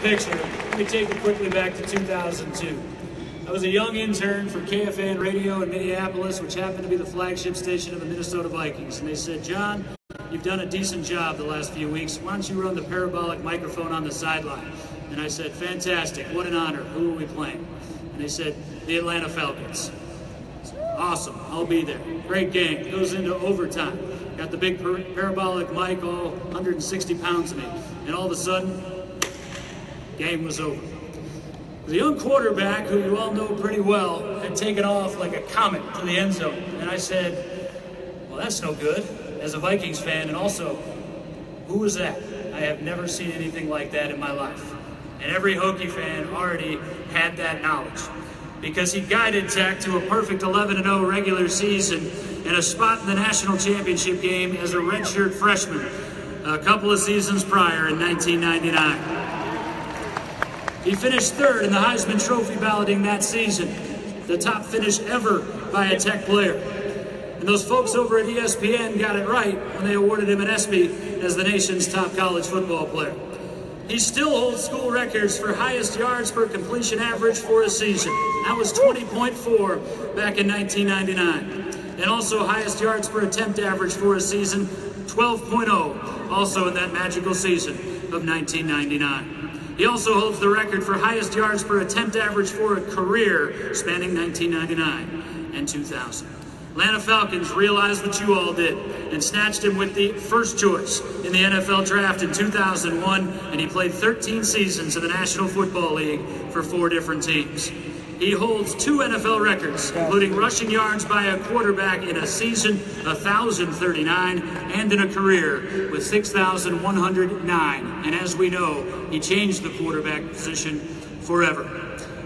picture, let me take you quickly back to 2002. I was a young intern for KFAN Radio in Minneapolis, which happened to be the flagship station of the Minnesota Vikings. And they said, John, you've done a decent job the last few weeks. Why don't you run the parabolic microphone on the sideline? And I said, fantastic, what an honor. Who are we playing? And they said, the Atlanta Falcons. Awesome, I'll be there. Great game, goes into overtime. Got the big parabolic mic, all 160 pounds of me. And all of a sudden, game was over. The young quarterback, who you all know pretty well, had taken off like a comet to the end zone. And I said, well, that's no good, as a Vikings fan, and also, who was that? I have never seen anything like that in my life. And every Hokie fan already had that knowledge, because he guided Tech to a perfect 11-0 regular season and a spot in the national championship game as a redshirt freshman a couple of seasons prior in 1999. He finished third in the Heisman Trophy balloting that season, the top finish ever by a Tech player. And those folks over at ESPN got it right when they awarded him an ESPY as the nation's top college football player. He still holds school records for highest yards per completion average for a season. That was 20.4 back in 1999. And also highest yards per attempt average for a season, 12.0, also in that magical season of 1999. He also holds the record for highest yards per attempt average for a career spanning 1999 and 2000. Atlanta Falcons realized what you all did and snatched him with the first choice in the NFL draft in 2001, and he played 13 seasons in the National Football League for 4 different teams. He holds 2 NFL records, including rushing yards by a quarterback in a season, 1,039, and in a career with 6,109. And as we know, he changed the quarterback position forever.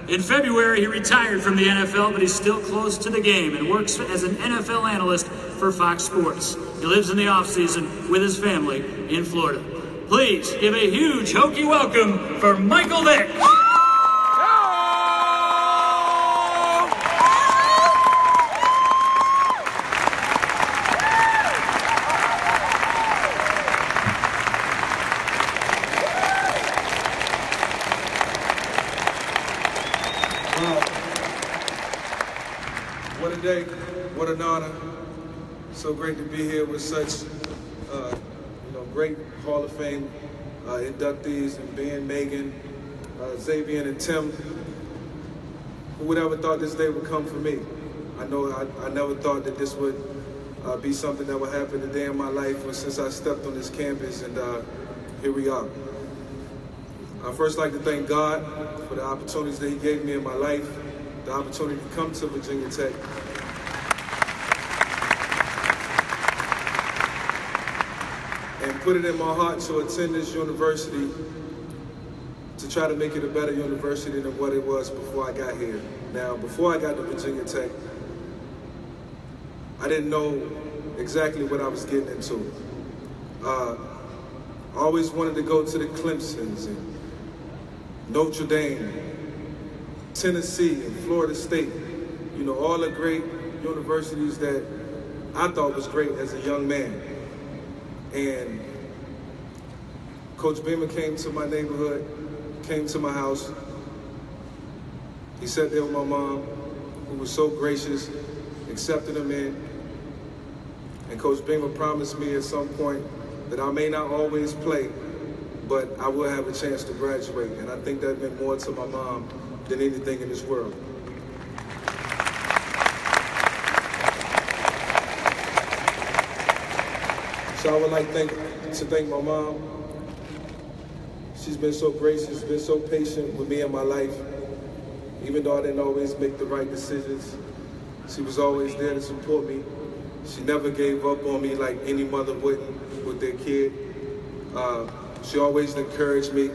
In February, he retired from the NFL, but he's still close to the game and works as an NFL analyst for Fox Sports. He lives in the offseason with his family in Florida. Please give a huge Hokie welcome for Michael Vick. What a day, what an honor. So great to be here with such great Hall of Fame inductees, and Ben, Megan, Xavier, and Tim. Who would ever thought this day would come for me? I know I never thought that this would be something that would happen a day in my life since I stepped on this campus, and here we are. I'd first like to thank God for the opportunities that He gave me in my life, the opportunity to come to Virginia Tech. And put it in my heart to attend this university to try to make it a better university than what it was before I got here. Now, before I got to Virginia Tech, I didn't know exactly what I was getting into. I always wanted to go to the Clemsons and Notre Dame, Tennessee, and Florida State. You know, all the great universities that I thought was great as a young man. And Coach Beamer came to my neighborhood, came to my house. He sat there with my mom, who was so gracious, accepted him in. And Coach Beamer promised me at some point that I may not always play, but I will have a chance to graduate. And I think that meant more to my mom than anything in this world. So I would like to thank my mom. She's been so gracious, been so patient with me in my life. Even though I didn't always make the right decisions, she was always there to support me. She never gave up on me like any mother would with their kid. She always encouraged me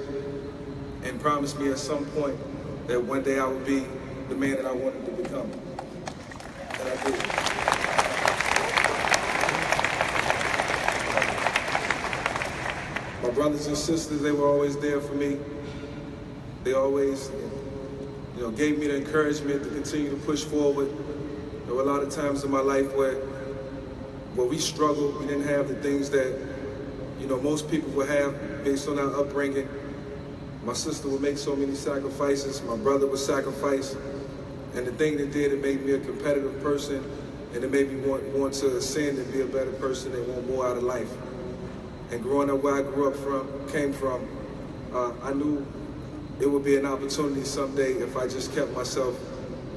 and promised me at some point that one day I would be the man that I wanted to become. And I did. My brothers and sisters, they were always there for me. They always, gave me the encouragement to continue to push forward. There were a lot of times in my life where we struggled. We didn't have the things that, most people would have based on our upbringing. My sister would make so many sacrifices. My brother would sacrifice. And the thing that did, it made me a competitive person, and it made me want to ascend and be a better person and want more out of life. And growing up where I came from, I knew it would be an opportunity someday if I just kept myself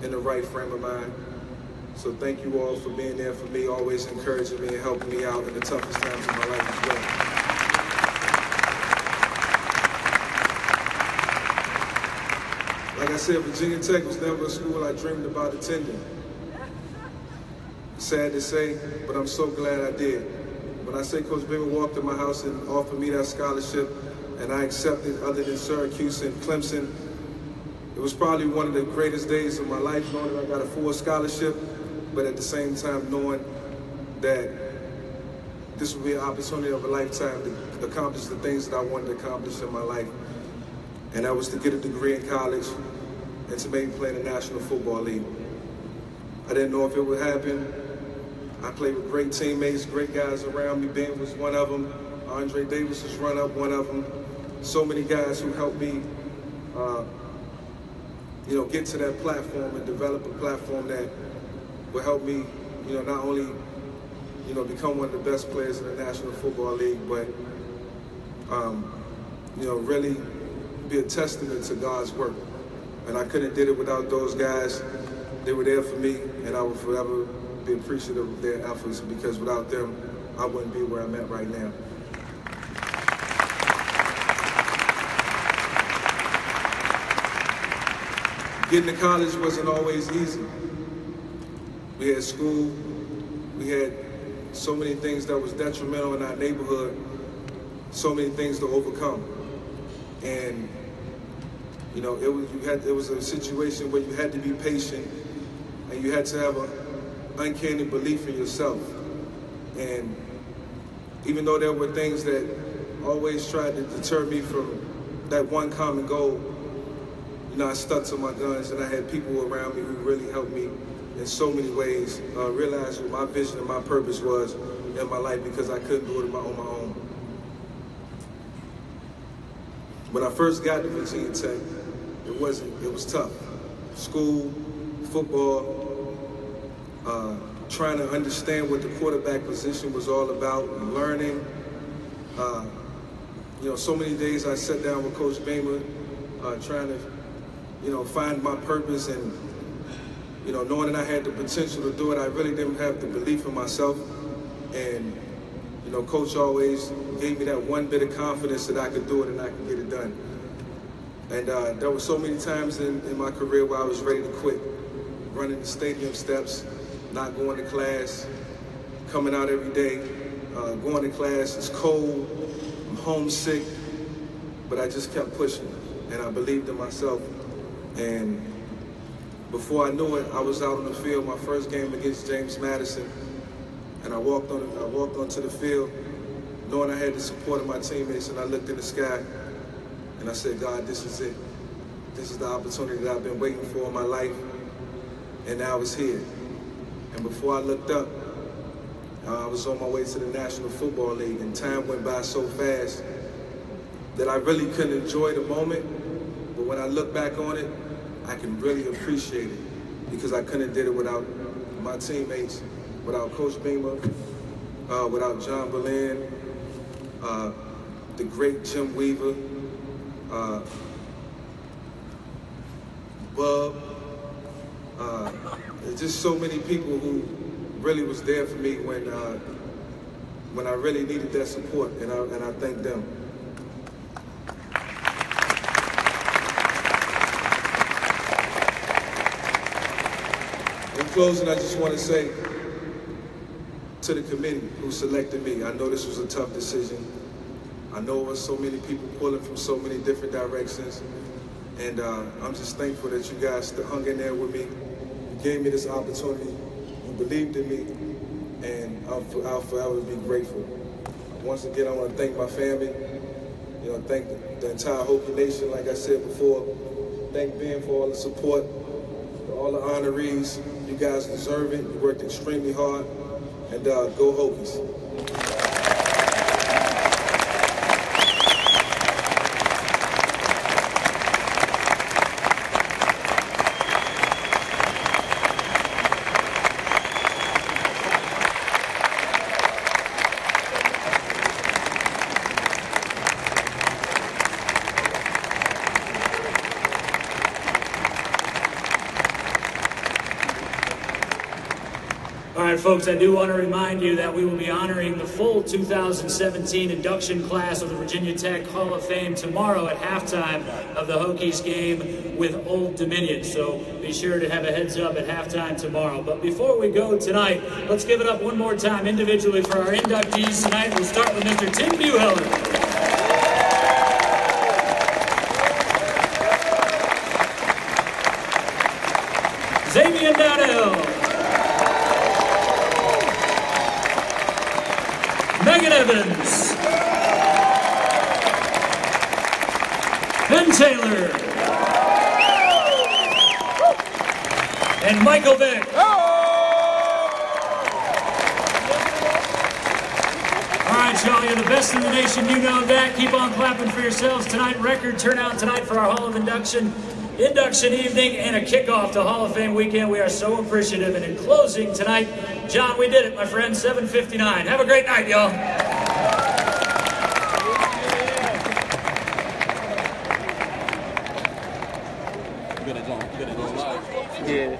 in the right frame of mind. So thank you all for being there for me, always encouraging me and helping me out in the toughest times of my life as well. Like I said, Virginia Tech was never a school I dreamed about attending. Sad to say, but I'm so glad I did. When I say Coach Beamer walked to my house and offered me that scholarship, and I accepted, other than Syracuse and Clemson, it was probably one of the greatest days of my life, knowing that I got a full scholarship, but at the same time knowing that this would be an opportunity of a lifetime to accomplish the things that I wanted to accomplish in my life. And that was to get a degree in college and to maybe play in the National Football League. I didn't know if it would happen. I played with great teammates, great guys around me. Ben was one of them. Andre Davis was run-up, one of them. So many guys who helped me, get to that platform and develop a platform that will help me, not only, become one of the best players in the National Football League, but, really be a testament to God's work. And I couldn't have did it without those guys. They were there for me, and I will forever be appreciative of their efforts, because without them, I wouldn't be where I'm at right now. Getting to college wasn't always easy. We had school, we had so many things that was detrimental in our neighborhood, so many things to overcome. And it was a situation where you had to be patient, and you had to have an uncanny belief in yourself. And even though there were things that always tried to deter me from that one common goal, I stuck to my guns, and I had people around me who really helped me in so many ways realize what my vision and my purpose was in my life, because I couldn't do it on my own. When I first got to Virginia Tech, it was tough. School, football, trying to understand what the quarterback position was all about, learning. So many days I sat down with Coach Beamer, trying to, find my purpose, and, knowing that I had the potential to do it. I really didn't have the belief in myself. And, Coach always gave me that one bit of confidence that I could do it and I could get it done. And there were so many times in my career where I was ready to quit, running the stadium steps, not going to class, coming out every day, going to class, it's cold, I'm homesick, but I just kept pushing, and I believed in myself. And before I knew it, I was out on the field, my first game against James Madison, and I walked onto the field, knowing I had the support of my teammates, and I looked in the sky, and I said, God, this is it. This is the opportunity that I've been waiting for in my life, and now it's here. And before I looked up, I was on my way to the National Football League, and time went by so fast that I really couldn't enjoy the moment. But when I look back on it, I can really appreciate it, because I couldn't have did it without my teammates, without Coach Beamer, without John Berlin, the great Jim Weaver, Bub, just so many people who really was there for me when I really needed that support, and I thank them. In closing, I just want to say to the committee who selected me, I know this was a tough decision. I know there were so many people pulling from so many different directions, and I'm just thankful that you guys hung in there with me. You gave me this opportunity, you believed in me, and I'll forever be grateful. Once again, I want to thank my family, thank the entire Hokie Nation, like I said before. Thank Ben for all the support, all the honorees. You guys deserve it. You worked extremely hard, and go Hokies. right, folks, I do want to remind you that we will be honoring the full 2017 induction class of the Virginia Tech Hall of Fame tomorrow at halftime of the Hokies game with Old Dominion. So be sure to have a heads up at halftime tomorrow. But before we go tonight, let's give it up one more time individually for our inductees tonight. We'll start with Mr. Tim Bueheller. Xavier Dowdell. Megan Evans. Ben Taylor. And Michael Vick. All right, y'all, you're the best in the nation. You know that. Keep on clapping for yourselves tonight. Record turnout tonight for our Hall of Induction evening and a kickoff to Hall of Fame weekend. We are so appreciative. And in closing tonight, John, we did it, my friend, 7:59. Have a great night, y'all. Yeah.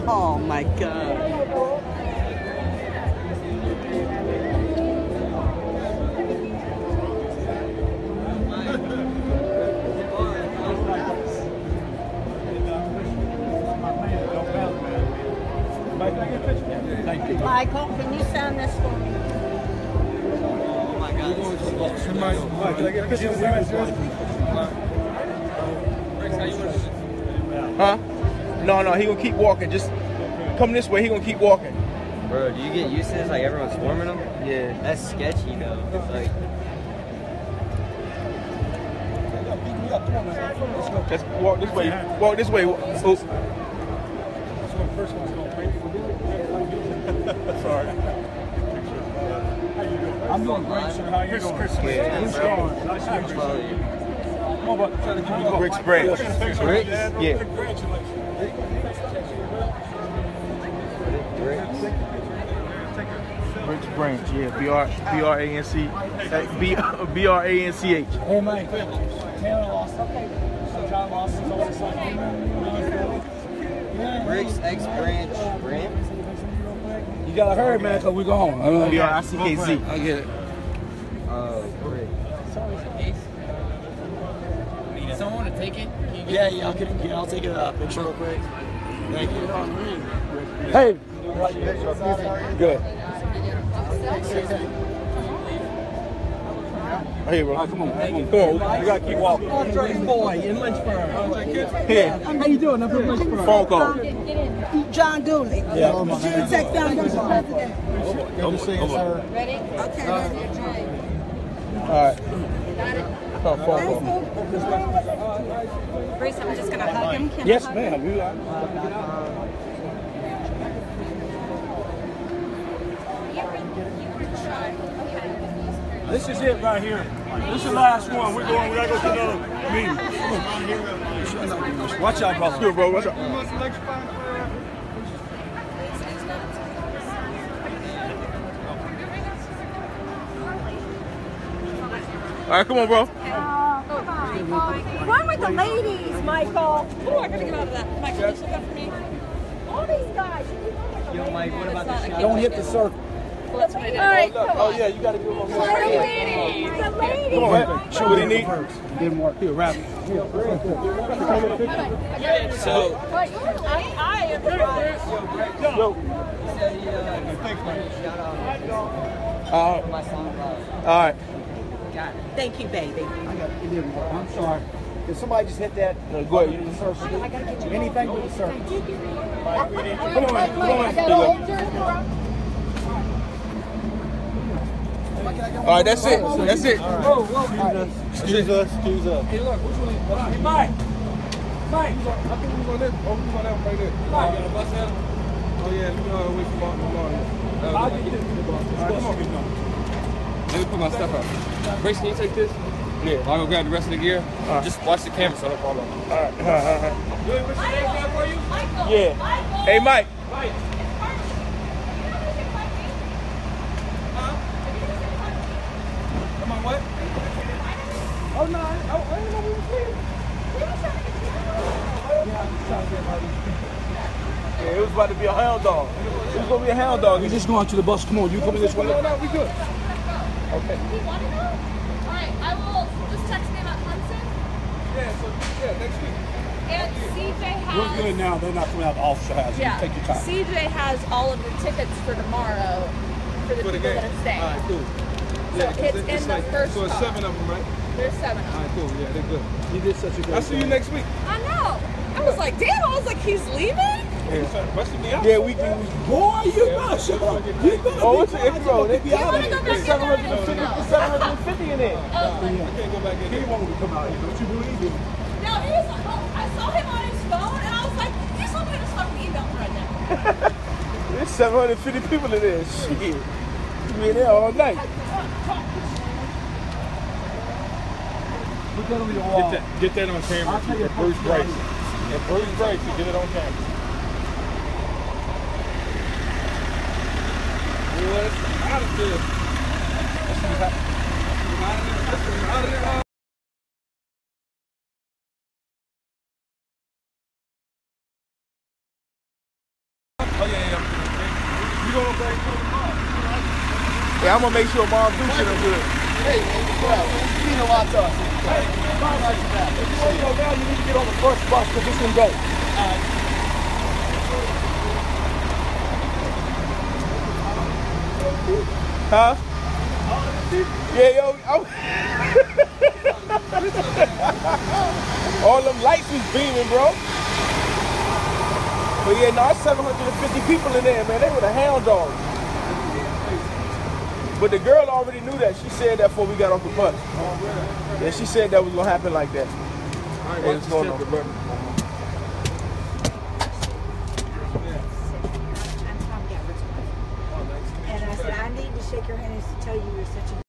Oh my God. Michael, can you sign this for me? Oh my God. Mike, can I get a picture with you? Huh? No, he gonna keep walking. Just come this way, he gonna keep walking. Bro, do you get used to this? Like everyone's swarming him? Yeah. That's sketchy though. Like, let's walk this way. Walk this way. Oh. Sorry. I'm doing great, sir. How are you doing? Yeah. Who's going? Nice to meet you. Come on, bud. Brickz branch. Brickz? Yeah. Brickz branch. Yeah. B-R-A-N-C. B-R-A-N-C-H. Hey, Mike. Taylor lost. Okay. So John lost his oldest son. Brickz X branch. You gotta hurry, man, because we're going. B-R-I-C-K-Z. I get it. Brickz. Someone want to take it? Yeah, I'll take a picture real quick. Thank you. Hey. Good. Hey, bro. Come on. Come on. We gotta keep walking. Boy in Lynchburg. Here. How you doing? I'm from Lynchburg. Phone call. John Dooley. Yeah. Virginia Tech Foundation President. Good to see you, sir. Ready? Okay, ready. All right. Phone call. Grace, I'm just going to hug him. Can Yes, I hug ma'am. him? This is it right here. This is the last one. We gotta go to another meeting. Watch out, brother. Here, bro. Watch out. All right, come on, bro. Run with the ladies, Michael. Oh, I gotta get out of that. Michael, just look up for me. All these guys. Yo, Mike, what about the shot? Don't hit the circle. Well, that's what I did. All right, come Oh, on. yeah, you got to give him a The ladies. The ladies. Come on, man. Show what he need. Didn't work. Here, wrap it. So, I am the my song. All right. Thank you, baby. I got it. Didn't work. I'm sorry. Did somebody just hit that? No, go ahead. The circle. Anything but the circle. Come on, man. Come on, man. All right, that's it. That's it. Excuse us. Excuse us. Hey, look, which one? Mike. Mike. I think we on that. Oh, we on that one right there. Mike. Oh yeah, we wait for Martin. I'll get you this. Come on. Let me put my stuff up. Brickz, can you take this? Yeah. I'll go grab the rest of the gear. Just watch the camera so I don't fall off. All right. Good, what's the name for you? Yeah. Hey, Mike. Mike. Come on, what? Oh no, I didn't know we were playing. Yeah, it was about to be a hound dog. It was gonna be a hound dog. You just going to the bus. Come on, you coming this way? No, we good. Okay. Alright, I will just text me about Clemson. Yeah, next week. And CJ has. We're good now. They're not coming out the officer house. Yeah. Take your time. CJ has all of the tickets for tomorrow for the people game. that are staying. All right, cool. So it's in the first So it's car. 7 of them, right? There's 7 of All them. right, cool. Yeah, they're good. You did such a good I'll see you next week. I know. I was like, damn. I was like, he's leaving? Busting me out. Yeah, we can. Boy, you better shut up. You better Oh, be it's an intro. quiet. Be out of wanna here. go back It's in there? 750 in there. Oh, I can't go back in He there. won't come out here. Don't you believe him? no, he was like, oh, I saw him on his phone, and I was like, he's looking at his fucking email right now. There's 750 people in there. Shit. We in there all night. Put that on your wall. Get that on camera. I'll tell you Bruce Brickz. And Bruce Brickz, get it on camera. What's out of there? Out of there. Oh yeah. You gonna play? Yeah, I'm gonna make sure Mom do shit I'm good. Hey, man, you know what I thought. Hey, before you go down, you need to get on the first bus because it's gonna go. Huh? Yeah, yo. All them lights was beaming, bro. But yeah, no, it's 750 people in there, man. They were the hound dogs. But the girl already knew that. She said that before we got off the bus. Yeah, she said that was gonna happen like that. Hey, what's going on? And I said, I need to shake your hand and tell you you're such a